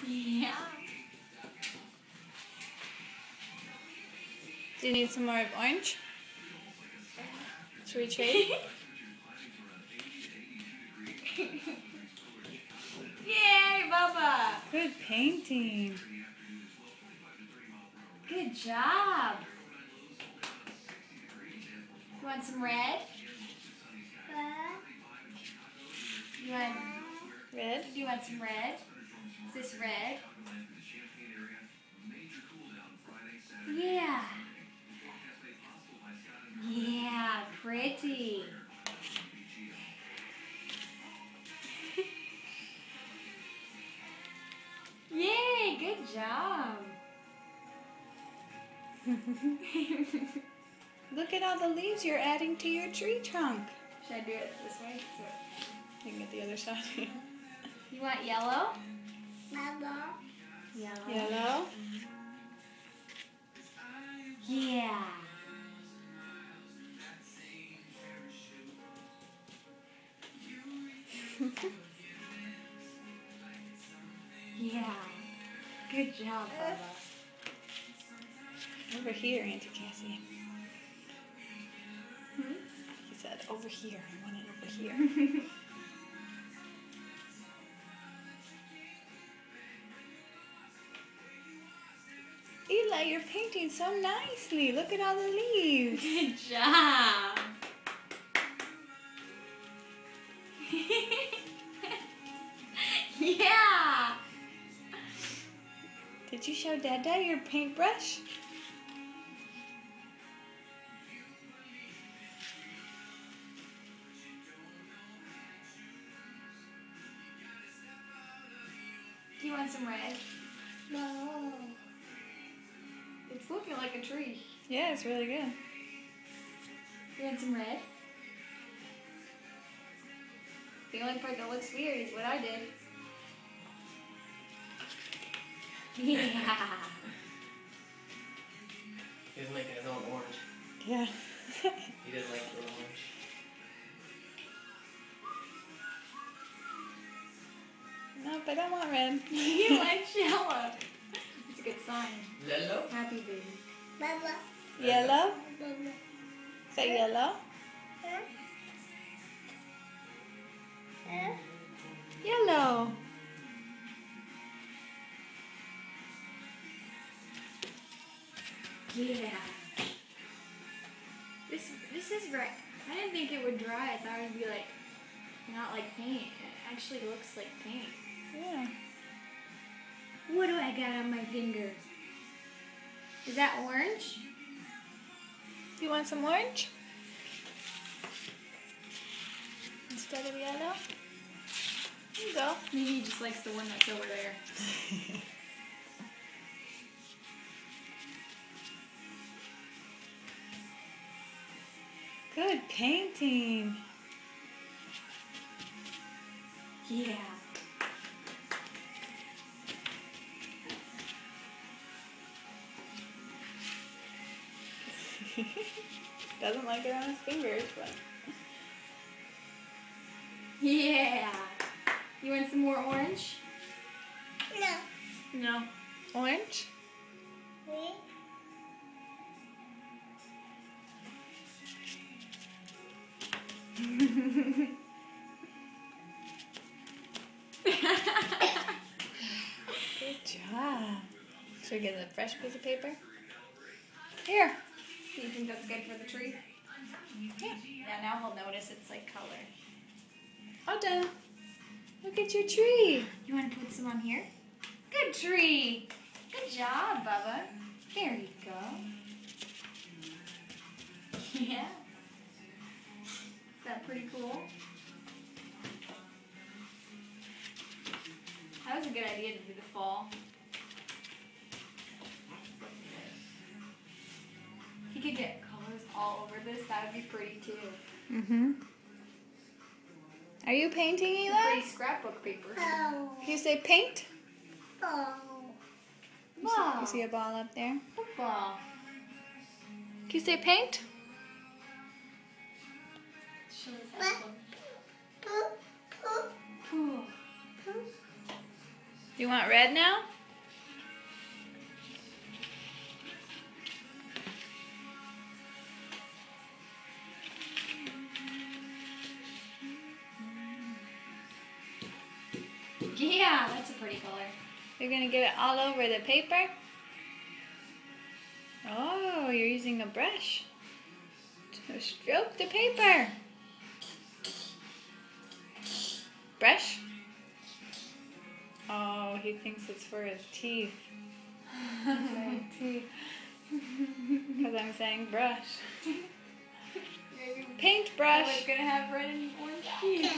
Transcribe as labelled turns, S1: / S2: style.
S1: Yeah.
S2: Do you need some more of orange? Should we trade?
S1: Yay, Bubba!
S2: Good painting.
S1: Good job. You want some red? You want?
S2: Red?
S1: Do you want some red? Is this red? Yeah. Yeah, pretty. Yay, good job.
S2: Look at all the leaves you're adding to your tree trunk.
S1: Should I do it this way? So,
S2: You can get the other side.
S1: you want yellow? Yellow.
S2: Yellow?
S1: Yeah. Yeah. Good job, Bubba.
S2: Over here, Auntie Cassie.
S1: Hmm?
S2: He said, over here. I want it over here. Eli, you're painting so nicely. Look at all the leaves.
S1: Good job. Yeah.
S2: Did you show Dada your paintbrush?
S1: Do you want some red? No. It's looking like a tree.
S2: Yeah, it's really good.
S1: You want some red? The only part that looks weird is what I did. Yeah.
S3: He's making his own orange.
S2: Yeah.
S3: He doesn't like the orange.
S2: Nope, I don't want red.
S1: You like yellow. It's a good sign.
S3: Yellow?
S1: Happy baby.
S2: Yellow? Is that yellow? Yellow.
S1: Yeah. This is right. I didn't think it would dry. I thought it would be like, not like paint. It actually looks like paint.
S2: Yeah.
S1: What do I got on my finger? Is that orange?
S2: You want some orange? Instead of yellow? Here you go.
S1: Maybe he just likes the one that's over there.
S2: Good painting.
S1: Yeah.
S2: Doesn't like it on his fingers, but.
S1: Yeah. You want some more orange? No.
S2: Orange? Good job. Should we get a fresh piece of paper? Here.
S1: Do you think that's good for the tree?
S2: Yeah.
S1: Yeah, now he'll notice it's like color.
S2: All done. Look at your tree.
S1: You want to put some on here? Good tree. Good job, Bubba. There you go. Yeah. Is that pretty cool? That was a good idea to do the fall. If you could get colors all over this, that would be pretty too.
S2: Mm-hmm. Are you painting, Eli?
S1: Pretty scrapbook paper.
S2: You say paint?
S1: Ball.
S2: You see a ball up there?
S1: Football.
S2: Can you say paint?
S1: Show us that one. Poo.
S2: You want red now?
S1: Yeah, that's a pretty color.
S2: You're gonna get it all over the paper? Oh, you're using a brush to stroke the paper. Brush? Oh, he thinks it's for his teeth. Because I'm saying brush.
S1: I
S2: Paintbrush.
S1: was gonna have red and orange teeth.